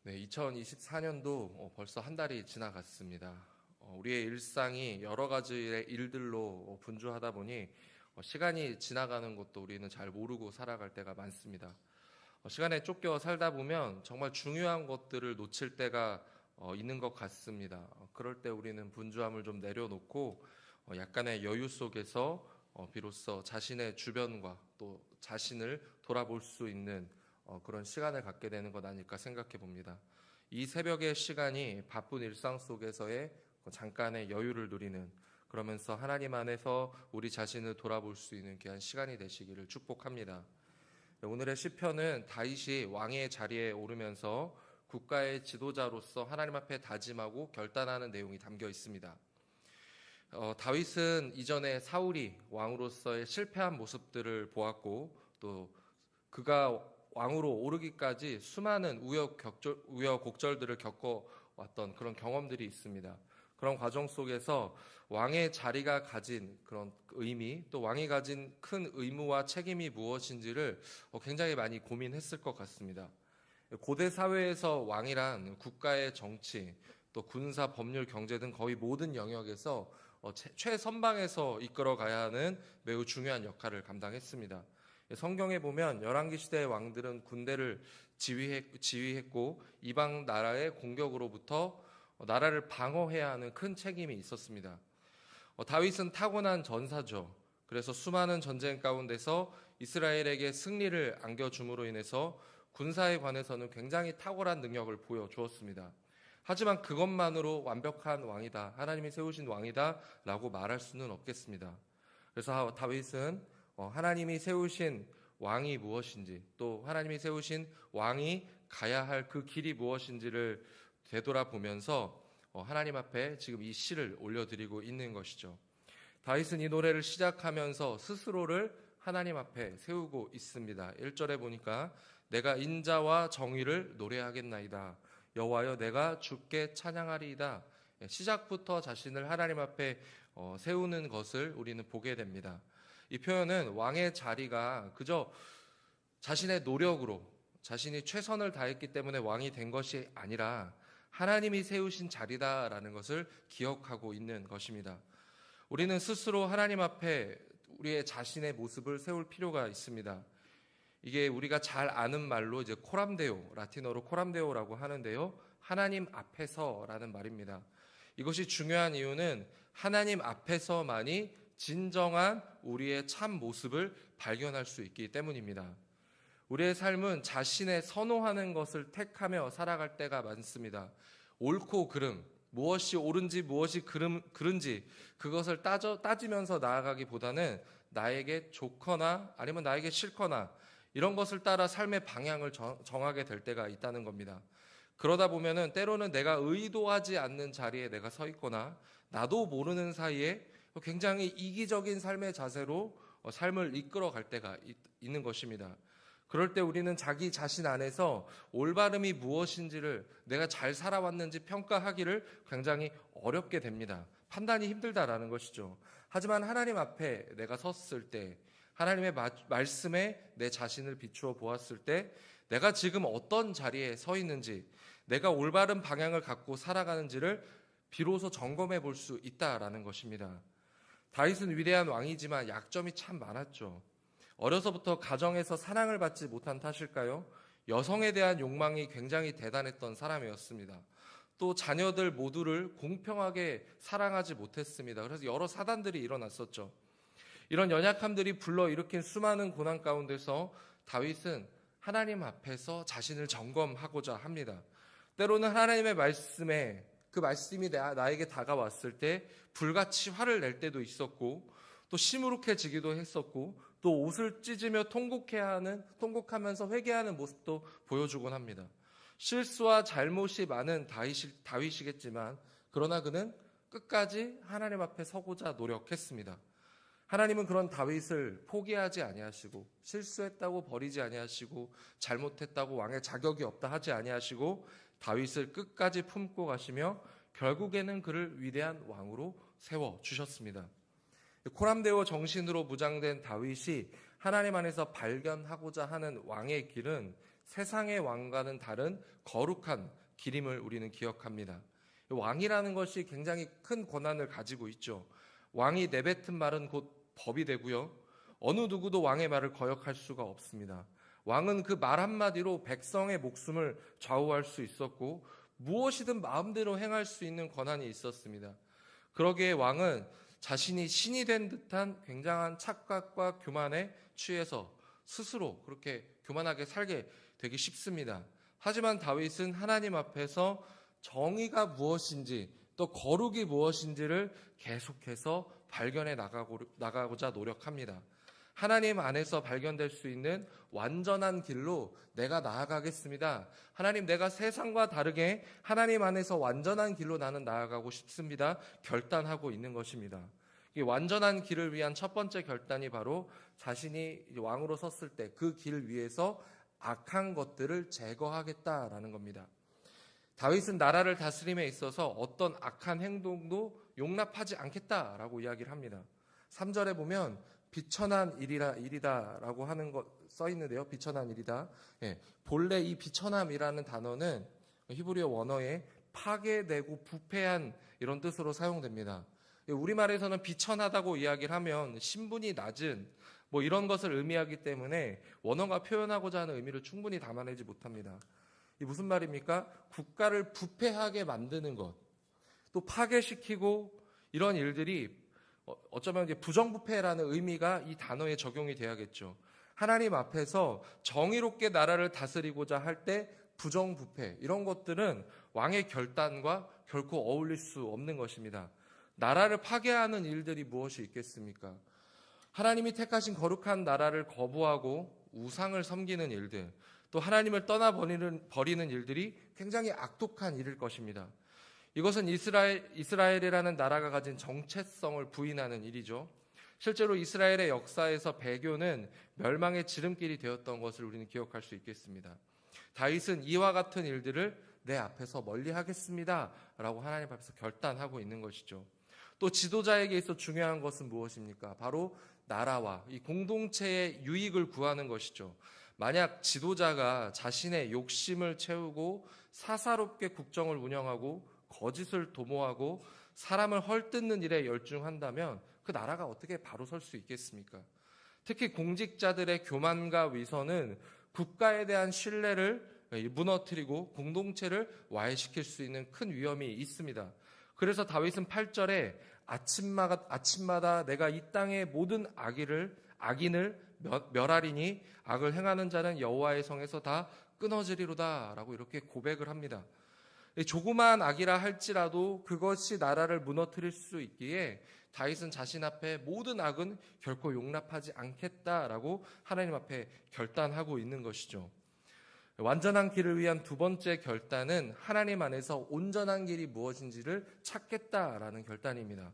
네, 2024년도 벌써 한 달이 지나갔습니다. 우리의 일상이 여러 가지의 일들로 분주하다 보니 시간이 지나가는 것도 우리는 잘 모르고 살아갈 때가 많습니다. 시간에 쫓겨 살다 보면 정말 중요한 것들을 놓칠 때가 있는 것 같습니다. 그럴 때 우리는 분주함을 좀 내려놓고 약간의 여유 속에서 비로소 자신의 주변과 또 자신을 돌아볼 수 있는 그런 시간을 갖게 되는 것 아닐까 생각해 봅니다. 이 새벽의 시간이 바쁜 일상 속에서의 잠깐의 여유를 누리는, 그러면서 하나님 안에서 우리 자신을 돌아볼 수 있는 귀한 시간이 되시기를 축복합니다. 오늘의 시편은 다윗이 왕의 자리에 오르면서 국가의 지도자로서 하나님 앞에 다짐하고 결단하는 내용이 담겨 있습니다. 다윗은 이전에 사울이 왕으로서의 실패한 모습들을 보았고, 또 그가 왕으로 오르기까지 수많은 우여곡절들을 겪어왔던 그런 경험들이 있습니다. 그런 과정 속에서 왕의 자리가 가진 그런 의미, 또 왕이 가진 큰 의무와 책임이 무엇인지를 굉장히 많이 고민했을 것 같습니다. 고대 사회에서 왕이란 국가의 정치, 또 군사, 법률, 경제 등 거의 모든 영역에서 최선방에서 이끌어가야 하는 매우 중요한 역할을 감당했습니다. 성경에 보면 열왕기 시대의 왕들은 군대를 지휘했고 이방 나라의 공격으로부터 나라를 방어해야 하는 큰 책임이 있었습니다. 다윗은 타고난 전사죠. 그래서 수많은 전쟁 가운데서 이스라엘에게 승리를 안겨줌으로 인해서 군사에 관해서는 굉장히 탁월한 능력을 보여주었습니다. 하지만 그것만으로 완벽한 왕이다, 하나님이 세우신 왕이다 라고 말할 수는 없겠습니다. 그래서 다윗은 하나님이 세우신 왕이 무엇인지, 또 하나님이 세우신 왕이 가야 할 그 길이 무엇인지를 되돌아보면서 하나님 앞에 지금 이 시를 올려드리고 있는 것이죠. 다윗은 이 노래를 시작하면서 스스로를 하나님 앞에 세우고 있습니다. 1절에 보니까 내가 인자와 정의를 노래하겠나이다. 여호와여 내가 주께 찬양하리이다. 시작부터 자신을 하나님 앞에 세우는 것을 우리는 보게 됩니다. 이 표현은 왕의 자리가 그저 자신의 노력으로 자신이 최선을 다했기 때문에 왕이 된 것이 아니라 하나님이 세우신 자리다라는 것을 기억하고 있는 것입니다. 우리는 스스로 하나님 앞에 우리의 자신의 모습을 세울 필요가 있습니다. 이게 우리가 잘 아는 말로 이제 코람데오, 라틴어로 코람데오라고 하는데요. 하나님 앞에서라는 말입니다. 이것이 중요한 이유는 하나님 앞에서만이 진정한 우리의 참 모습을 발견할 수 있기 때문입니다. 우리의 삶은 자신의 선호하는 것을 택하며 살아갈 때가 많습니다. 옳고 그름, 무엇이 옳은지 무엇이 그른지 그것을 따지면서 나아가기보다는 나에게 좋거나 아니면 나에게 싫거나 이런 것을 따라 삶의 방향을 정하게 될 때가 있다는 겁니다. 그러다 보면은 때로는 내가 의도하지 않는 자리에 내가 서 있거나 나도 모르는 사이에 굉장히 이기적인 삶의 자세로 삶을 이끌어갈 때가 있는 것입니다. 그럴 때 우리는 자기 자신 안에서 올바름이 무엇인지를 내가 잘 살아왔는지 평가하기를 굉장히 어렵게 됩니다. 판단이 힘들다라는 것이죠. 하지만 하나님 앞에 내가 섰을 때, 하나님의 말씀에 내 자신을 비추어 보았을 때 내가 지금 어떤 자리에 서 있는지, 내가 올바른 방향을 갖고 살아가는지를 비로소 점검해 볼 수 있다라는 것입니다. 다윗은 위대한 왕이지만 약점이 참 많았죠. 어려서부터 가정에서 사랑을 받지 못한 탓일까요? 여성에 대한 욕망이 굉장히 대단했던 사람이었습니다. 또 자녀들 모두를 공평하게 사랑하지 못했습니다. 그래서 여러 사단들이 일어났었죠. 이런 연약함들이 불러일으킨 수많은 고난 가운데서 다윗은 하나님 앞에서 자신을 점검하고자 합니다. 때로는 하나님의 말씀에 그 말씀이 나에게 다가왔을 때 불같이 화를 낼 때도 있었고, 또 시무룩해지기도 했었고, 또 옷을 찢으며 통곡하면서 회개하는 모습도 보여주곤 합니다. 실수와 잘못이 많은 다윗이겠지만 그러나 그는 끝까지 하나님 앞에 서고자 노력했습니다. 하나님은 그런 다윗을 포기하지 아니하시고, 실수했다고 버리지 아니하시고, 잘못했다고 왕의 자격이 없다 하지 아니하시고 다윗을 끝까지 품고 가시며 결국에는 그를 위대한 왕으로 세워주셨습니다. 코람데오 정신으로 무장된 다윗이 하나님 안에서 발견하고자 하는 왕의 길은 세상의 왕과는 다른 거룩한 길임을 우리는 기억합니다. 왕이라는 것이 굉장히 큰 권한을 가지고 있죠. 왕이 내뱉은 말은 곧 법이 되고요. 어느 누구도 왕의 말을 거역할 수가 없습니다. 왕은 그 말 한마디로 백성의 목숨을 좌우할 수 있었고 무엇이든 마음대로 행할 수 있는 권한이 있었습니다. 그러기에 왕은 자신이 신이 된 듯한 굉장한 착각과 교만에 취해서 스스로 그렇게 교만하게 살게 되기 쉽습니다. 하지만 다윗은 하나님 앞에서 정의가 무엇인지 또 거룩이 무엇인지를 계속해서 발견해 나가고자 노력합니다. 하나님 안에서 발견될 수 있는 완전한 길로 내가 나아가겠습니다. 하나님, 내가 세상과 다르게 하나님 안에서 완전한 길로 나는 나아가고 싶습니다. 결단하고 있는 것입니다. 이 완전한 길을 위한 첫 번째 결단이 바로 자신이 왕으로 섰을 때 그 길 위에서 악한 것들을 제거하겠다라는 겁니다. 다윗은 나라를 다스림에 있어서 어떤 악한 행동도 용납하지 않겠다라고 이야기를 합니다. 3절에 보면 비천한 일이다라고 하는 것 써 있는데요. 비천한 일이다. 본래 이 비천함이라는 단어는 히브리어 원어에 파괴되고 부패한 이런 뜻으로 사용됩니다. 우리말에서는 비천하다고 이야기를 하면 신분이 낮은 뭐 이런 것을 의미하기 때문에 원어가 표현하고자 하는 의미를 충분히 담아내지 못합니다. 이 무슨 말입니까? 국가를 부패하게 만드는 것, 또 파괴시키고 이런 일들이 어쩌면 이제 부정부패라는 의미가 이 단어에 적용이 돼야겠죠. 하나님 앞에서 정의롭게 나라를 다스리고자 할 때 부정부패 이런 것들은 왕의 결단과 결코 어울릴 수 없는 것입니다. 나라를 파괴하는 일들이 무엇이 있겠습니까? 하나님이 택하신 거룩한 나라를 거부하고 우상을 섬기는 일들, 또 하나님을 떠나버리는 일들이 굉장히 악독한 일일 것입니다. 이것은 이스라엘이라는 나라가 가진 정체성을 부인하는 일이죠. 실제로 이스라엘의 역사에서 배교는 멸망의 지름길이 되었던 것을 우리는 기억할 수 있겠습니다. 다윗은 이와 같은 일들을 내 앞에서 멀리하겠습니다 라고 하나님 앞에서 결단하고 있는 것이죠. 또 지도자에게 있어 중요한 것은 무엇입니까? 바로 나라와 이 공동체의 유익을 구하는 것이죠. 만약 지도자가 자신의 욕심을 채우고 사사롭게 국정을 운영하고 거짓을 도모하고 사람을 헐뜯는 일에 열중한다면 그 나라가 어떻게 바로 설 수 있겠습니까? 특히 공직자들의 교만과 위선은 국가에 대한 신뢰를 무너뜨리고 공동체를 와해시킬 수 있는 큰 위험이 있습니다. 그래서 다윗은 8절에 아침마다 내가 이 땅의 모든 악인을 멸하리니 악을 행하는 자는 여호와의 성에서 다 끊어지리로다 라고 이렇게 고백을 합니다. 조그마한 악이라 할지라도 그것이 나라를 무너뜨릴 수 있기에 다윗은 자신 앞에 모든 악은 결코 용납하지 않겠다라고 하나님 앞에 결단하고 있는 것이죠. 완전한 길을 위한 두 번째 결단은 하나님 안에서 온전한 길이 무엇인지를 찾겠다라는 결단입니다.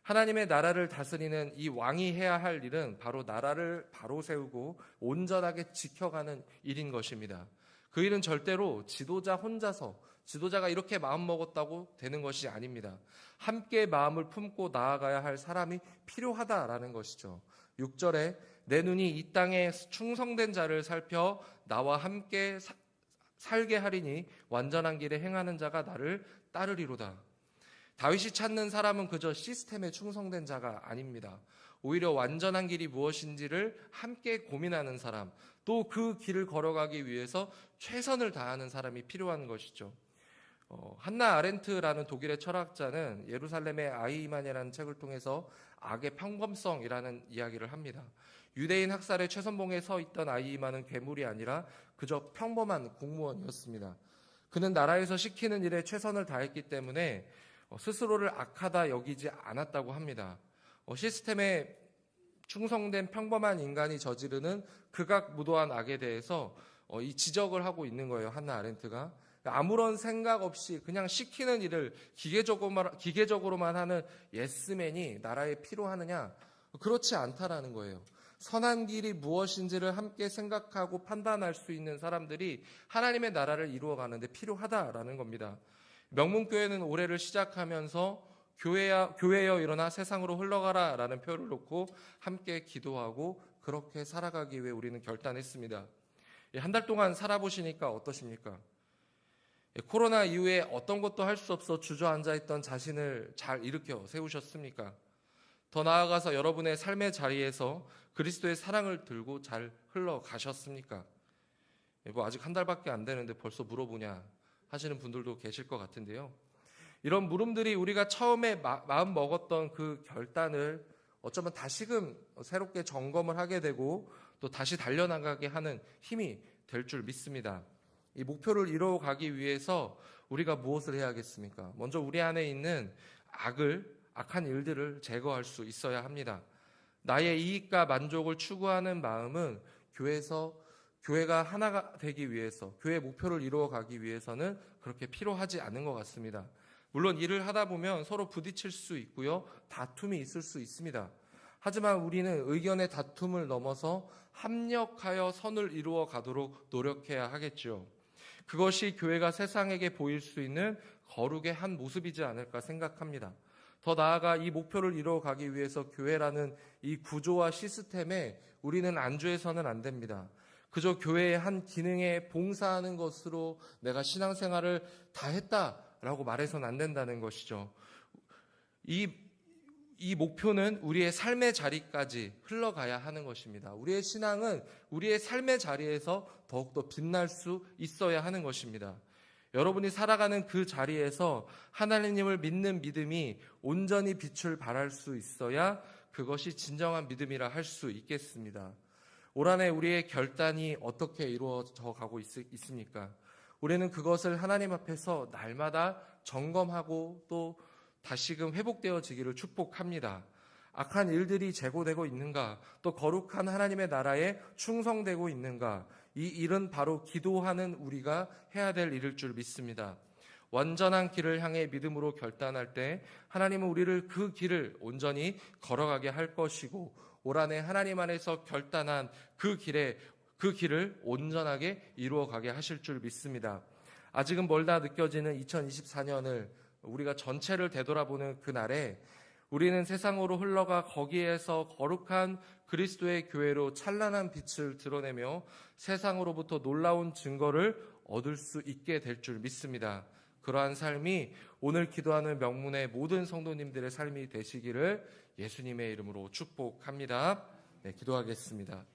하나님의 나라를 다스리는 이 왕이 해야 할 일은 바로 나라를 바로 세우고 온전하게 지켜가는 일인 것입니다. 그 일은 절대로 지도자가 이렇게 마음먹었다고 되는 것이 아닙니다. 함께 마음을 품고 나아가야 할 사람이 필요하다라는 것이죠. 6절에 내 눈이 이 땅에 충성된 자를 살펴 나와 함께 살게 하리니 완전한 길에 행하는 자가 나를 따르리로다. 다윗이 찾는 사람은 그저 시스템에 충성된 자가 아닙니다. 오히려 완전한 길이 무엇인지를 함께 고민하는 사람, 또 그 길을 걸어가기 위해서 최선을 다하는 사람이 필요한 것이죠. 한나 아렌트라는 독일의 철학자는 예루살렘의 아이만이라는 책을 통해서 악의 평범성이라는 이야기를 합니다. 유대인 학살의 최선봉에 서 있던 아이만은 괴물이 아니라 그저 평범한 공무원이었습니다. 그는 나라에서 시키는 일에 최선을 다했기 때문에 스스로를 악하다 여기지 않았다고 합니다. 시스템에 충성된 평범한 인간이 저지르는 극악무도한 악에 대해서 이 지적을 하고 있는 거예요. 한나 아렌트가. 아무런 생각 없이 그냥 시키는 일을 기계적으로만 하는 예스맨이 나라에 필요하느냐? 그렇지 않다라는 거예요. 선한 길이 무엇인지를 함께 생각하고 판단할 수 있는 사람들이 하나님의 나라를 이루어가는 데 필요하다라는 겁니다. 명문교회는 올해를 시작하면서 교회여 일어나 세상으로 흘러가라 라는 표를 놓고 함께 기도하고 그렇게 살아가기 위해 우리는 결단했습니다. 한 달 동안 살아보시니까 어떠십니까? 코로나 이후에 어떤 것도 할 수 없어 주저앉아 있던 자신을 잘 일으켜 세우셨습니까? 더 나아가서 여러분의 삶의 자리에서 그리스도의 사랑을 들고 잘 흘러가셨습니까? 아직 한 달밖에 안 되는데 벌써 물어보냐 하시는 분들도 계실 것 같은데요. 이런 물음들이 우리가 처음에 마음 먹었던 그 결단을 어쩌면 다시금 새롭게 점검을 하게 되고 또 다시 달려나가게 하는 힘이 될 줄 믿습니다. 이 목표를 이루어가기 위해서 우리가 무엇을 해야겠습니까? 먼저 우리 안에 있는 악한 일들을 제거할 수 있어야 합니다. 나의 이익과 만족을 추구하는 마음은 교회가 하나가 되기 위해서, 교회의 목표를 이루어가기 위해서는 그렇게 필요하지 않은 것 같습니다. 물론 일을 하다 보면 서로 부딪힐 수 있고요, 다툼이 있을 수 있습니다. 하지만 우리는 의견의 다툼을 넘어서 합력하여 선을 이루어 가도록 노력해야 하겠죠. 그것이 교회가 세상에게 보일 수 있는 거룩의 한 모습이지 않을까 생각합니다. 더 나아가 이 목표를 이루어가기 위해서 교회라는 이 구조와 시스템에 우리는 안주해서는 안 됩니다. 그저 교회의 한 기능에 봉사하는 것으로 내가 신앙생활을 다 했다라고 말해서는 안 된다는 것이죠. 이 목표는 우리의 삶의 자리까지 흘러가야 하는 것입니다. 우리의 신앙은 우리의 삶의 자리에서 더욱더 빛날 수 있어야 하는 것입니다. 여러분이 살아가는 그 자리에서 하나님을 믿는 믿음이 온전히 빛을 발할 수 있어야 그것이 진정한 믿음이라 할 수 있겠습니다. 올 한 해 우리의 결단이 어떻게 이루어져 가고 있습니까? 우리는 그것을 하나님 앞에서 날마다 점검하고 또 다시금 회복되어지기를 축복합니다. 악한 일들이 제고되고 있는가? 또 거룩한 하나님의 나라에 충성되고 있는가? 이 일은 바로 기도하는 우리가 해야 될 일일 줄 믿습니다. 완전한 길을 향해 믿음으로 결단할 때 하나님은 우리를 그 길을 온전히 걸어가게 할 것이고 올 한 해 하나님 안에서 결단한 그 길을 온전하게 이루어가게 하실 줄 믿습니다. 아직은 멀다 느껴지는 2024년을 우리가 전체를 되돌아보는 그날에 우리는 세상으로 흘러가 거기에서 거룩한 그리스도의 교회로 찬란한 빛을 드러내며 세상으로부터 놀라운 증거를 얻을 수 있게 될 줄 믿습니다. 그러한 삶이 오늘 기도하는 명문의 모든 성도님들의 삶이 되시기를 예수님의 이름으로 축복합니다. 네, 기도하겠습니다.